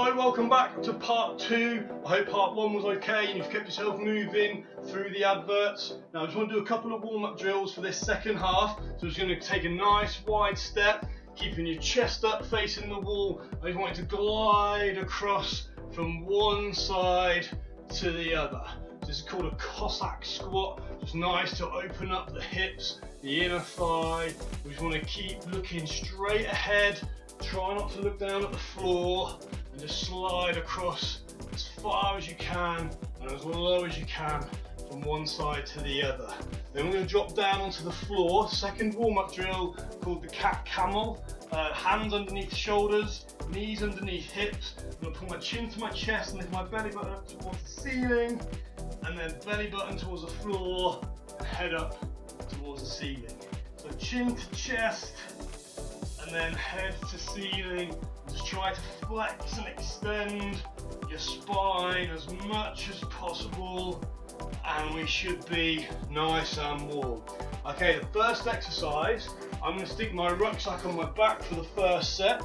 Hello, welcome back to part 2. I hope part 1 was okay and you've kept yourself moving through the adverts. Now I just want to do a couple of warm-up drills for this second half. So I'm just going to take a nice wide step, keeping your chest up facing the wall. I just want you to glide across from one side to the other. This is called a Cossack squat. Just nice to open up the hips, the inner thigh. We just want to keep looking straight ahead. Try not to look down at the floor and just slide across as far as you can and as low as you can from one side to the other. Then we're going to drop down onto the floor. Second warm-up drill called the cat camel. Hands underneath shoulders, knees underneath hips. I'm going to put my chin to my chest and lift my belly button up towards the ceiling, and then belly button towards the floor and head up towards the ceiling. So chin to chest and then head to ceiling. Just try to flex and extend your spine as much as possible, and we should be nice and warm. Okay, the first exercise, I'm going to stick my rucksack on my back for the first set.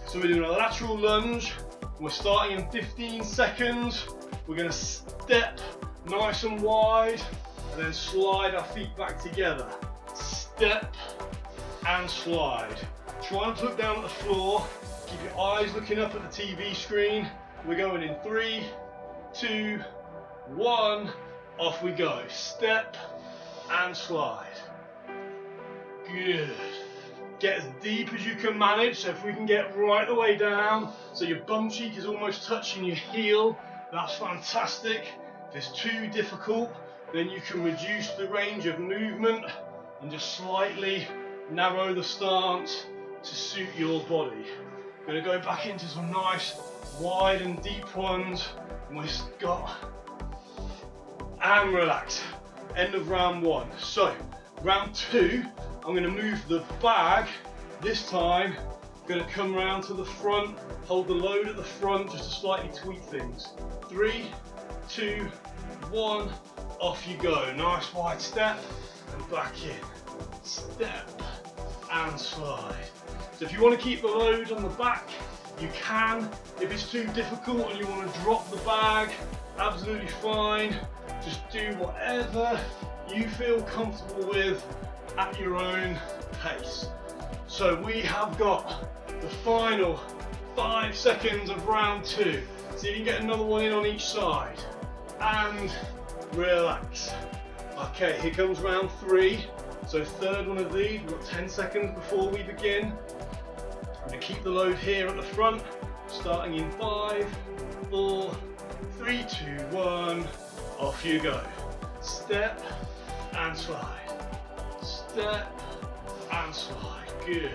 So we're doing a lateral lunge. We're starting in 15 seconds. We're going to step nice and wide and then slide our feet back together. Step and slide. Try not to look down at the floor. Keep your eyes looking up at the TV screen. We're going in 3, 2, 1. Off we go. Step and slide. Good. Get as deep as you can manage. So if we can get right the way down, so your bum cheek is almost touching your heel, that's fantastic. If it's too difficult, then you can reduce the range of movement and just slightly narrow the stance to suit your body. We're going to go back into some nice wide and deep ones, and we've got, and relax. End of round 1. So round 2, I'm going to move the bag. This time I'm going to come round to the front, hold the load at the front just to slightly tweak things. 3, 2, 1, off you go. Nice wide step and back in. Step and slide. So if you want to keep the load on the back, you can. If it's too difficult and you want to drop the bag, absolutely fine. Just do whatever you feel comfortable with at your own pace. So we have got the final 5 seconds of round 2. See if you can get another one in on each side. And relax. Okay, here comes round 3. So third one of these, we've got 10 seconds before we begin. I'm going to keep the load here at the front, starting in 5, 4, 3, 2, 1, off you go. Step and slide. Step and slide. Good.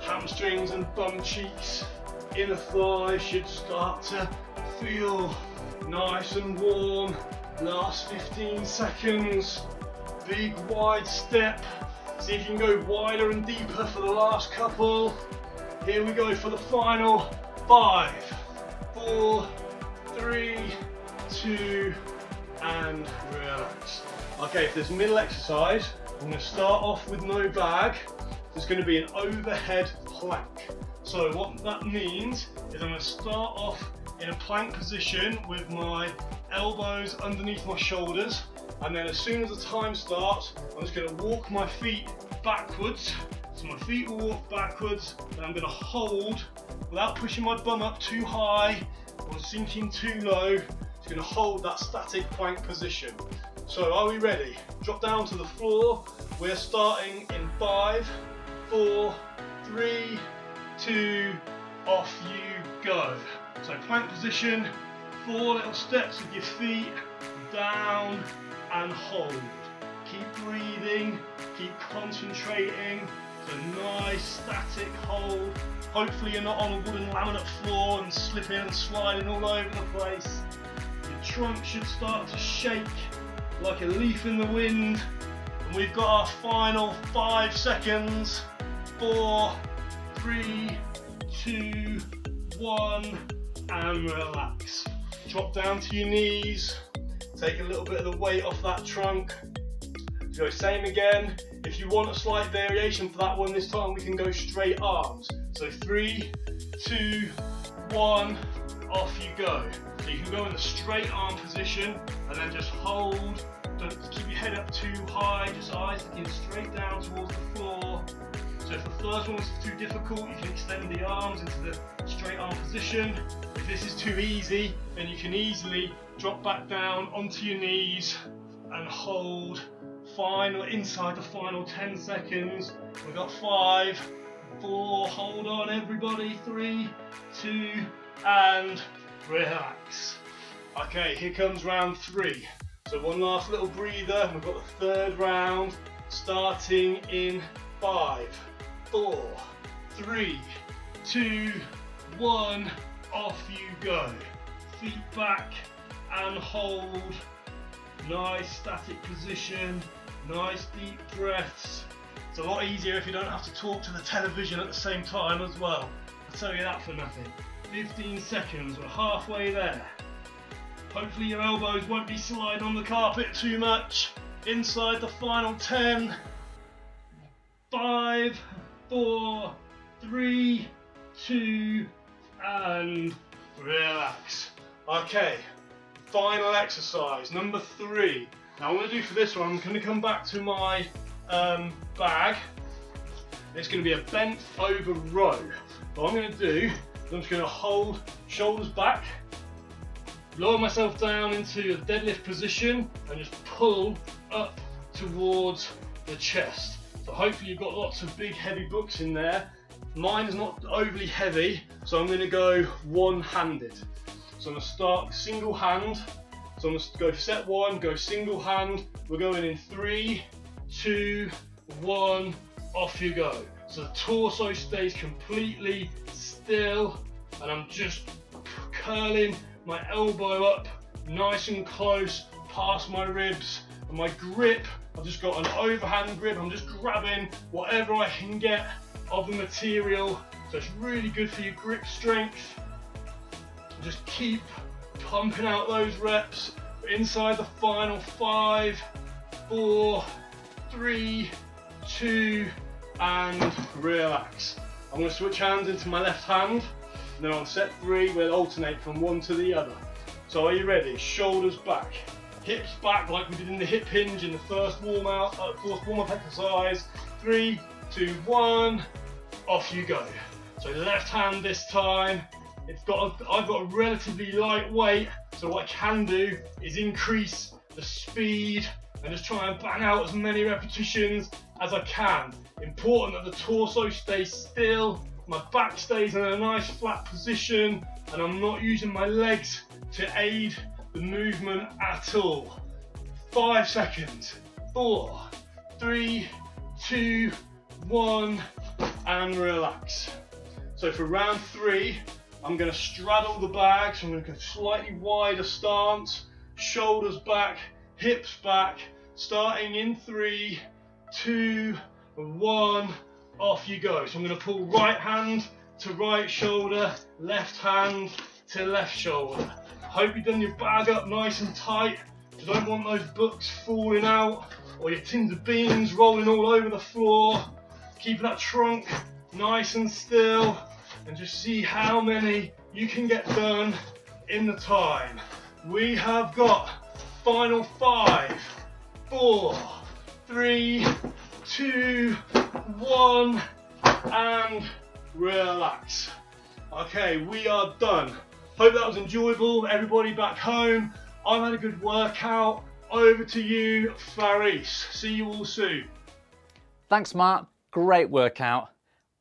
Hamstrings and bum cheeks, inner thigh should start to feel nice and warm. Last 15 seconds. Big wide step. See if you can go wider and deeper for the last couple. Here we go for the final 5, 4, 3, 2, and relax. Okay, for this middle exercise, I'm going to start off with no bag. There's going to be an overhead plank. So what that means is I'm going to start off in a plank position with my elbows underneath my shoulders, and then as soon as the time starts, I'm just going to walk my feet backwards. So my feet will walk backwards, and I'm going to hold without pushing my bum up too high or sinking too low. Just going to hold that static plank position. So are we ready? Drop down to the floor. We're starting in 5, 4, 3, 2, off you go. So plank position, 4 little steps with your feet, down and hold. Keep breathing, keep concentrating. So nice static hold. Hopefully you're not on a wooden laminate floor and slipping and sliding all over the place. Your trunk should start to shake like a leaf in the wind. And we've got our final 5 seconds. 4, 3, 2, 1, and relax. Drop down to your knees. Take a little bit of the weight off that trunk. So same again. If you want a slight variation for that one, this time we can go straight arms. So 3, 2, 1, off you go. So you can go in the straight arm position and then just hold. Don't keep your head up too high, just eyes looking straight down towards the floor. So if the first one was too difficult, you can extend the arms into the straight arm position. If this is too easy, then you can easily drop back down onto your knees and hold inside the final 10 seconds. We've got 5, 4, hold on everybody, 3, 2, and relax. Okay, here comes round 3. So one last little breather. We've got the third round starting in 5, 4, 3, 2, 1, off you go. Feet back and hold. Nice static position, nice deep breaths. It's a lot easier if you don't have to talk to the television at the same time as well. I'll tell you that for nothing. 15 seconds, we're halfway there. Hopefully your elbows won't be sliding on the carpet too much. Inside the final 10. 5, 4, 3, 2, and relax. Okay, final exercise, number 3. Now what I'm going to do for this one, I'm going to come back to my bag. It's going to be a bent over row. What I'm going to do is I'm just going to hold shoulders back, lower myself down into a deadlift position and just pull up towards the chest. So hopefully you've got lots of big heavy books in there. Mine is not overly heavy, so I'm going to go one-handed. So I'm going to start with single hand. So I'm going to go for set 1, go single hand. We're going in 3, 2, 1, off you go. So the torso stays completely still and I'm just curling my elbow up nice and close past my ribs, and my grip, I've just got an overhand grip. I'm just grabbing whatever I can get of the material, so it's really good for your grip strength. Just keep pumping out those reps. Inside the final 5, 4, 3, 2, and relax. I'm going to switch hands into my left hand, and then on set 3 we'll alternate from one to the other. So are you ready? Shoulders back, hips back like we did in the hip hinge in the first warm-up exercise. 3, 2, 1, off you go. So left hand this time. I've got a relatively light weight, so what I can do is increase the speed and just try and bang out as many repetitions as I can. Important that the torso stays still, my back stays in a nice flat position, and I'm not using my legs to aid the movement at all. 5 seconds. 4, 3, 2, 1, and relax. So for round 3, I'm going to straddle the bag, so I'm going to go slightly wider stance, shoulders back, hips back, starting in 3, 2, 1, off you go. So I'm going to pull right hand to right shoulder, left hand to left shoulder. Hope you've done your bag up nice and tight. You don't want those books falling out or your tins of beans rolling all over the floor. Keep that trunk nice and still, and just see how many you can get done in the time. We have got final 5, 4, 3, 2, 1, and relax. Okay, we are done. Hope that was enjoyable. Everybody back home, I've had a good workout. Over to you, Faris. See you all soon. Thanks, Mark. Great workout.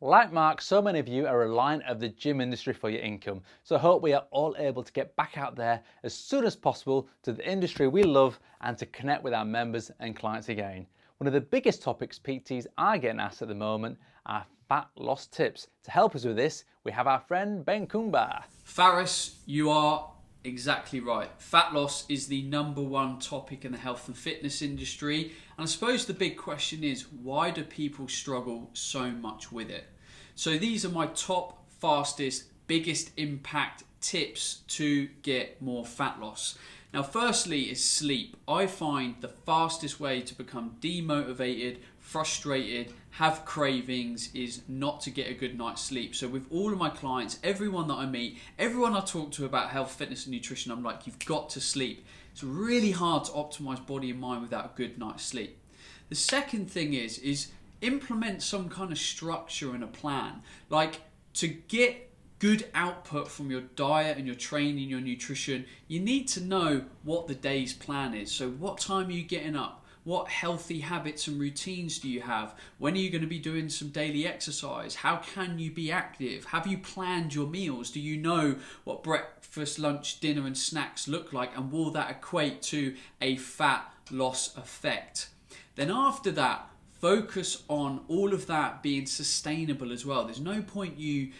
Like Mark, so many of you are reliant of the gym industry for your income, so I hope we are all able to get back out there as soon as possible to the industry we love and to connect with our members and clients again. One of the biggest topics PTs are getting asked at the moment are fat loss tips. To help us with this, we have our friend Ben Kumba. Faris, you are exactly right. Fat loss is the #1 topic in the health and fitness industry, and I suppose the big question is, why do people struggle so much with it? So these are my top, fastest, biggest impact tips to get more fat loss. Now, firstly is sleep. I find the fastest way to become demotivated, frustrated, have cravings is not to get a good night's sleep. So with all of my clients, everyone that I meet, everyone I talk to about health, fitness and nutrition, I'm like, you've got to sleep. It's really hard to optimize body and mind without a good night's sleep. The second thing is implement some kind of structure and a plan. Like, to get good output from your diet and your training, your nutrition, you need to know what the day's plan is. So what time are you getting up? What healthy habits and routines do you have? When are you going to be doing some daily exercise? How can you be active? Have you planned your meals? Do you know what breakfast, lunch, dinner and snacks look like? And will that equate to a fat loss effect? Then after that, focus on all of that being sustainable as well. There's no point you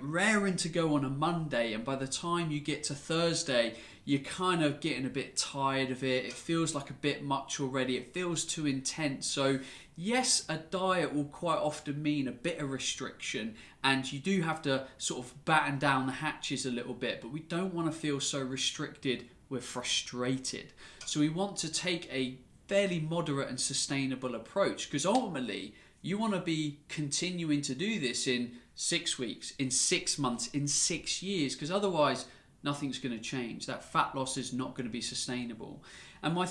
raring to go on a Monday, and by the time you get to Thursday, you're kind of getting a bit tired of it. It feels like a bit much already. It feels too intense. So yes, a diet will quite often mean a bit of restriction, and you do have to sort of batten down the hatches a little bit, but we don't want to feel so restricted we're frustrated. So we want to take a fairly moderate and sustainable approach, because ultimately you want to be continuing to do this in 6 weeks, in 6 months, in 6 years, because otherwise nothing's going to change. That fat loss is not going to be sustainable. And my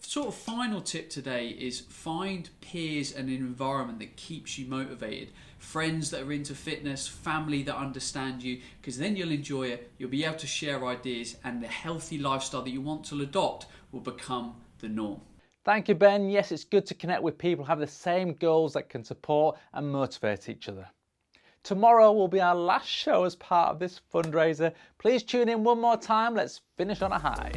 sort of final tip today is find peers and an environment that keeps you motivated. Friends that are into fitness, family that understand you, because then you'll enjoy it, you'll be able to share ideas, and the healthy lifestyle that you want to adopt will become the norm. Thank you, Ben. Yes, it's good to connect with people who have the same goals that can support and motivate each other. Tomorrow will be our last show as part of this fundraiser. Please tune in one more time. Let's finish on a high.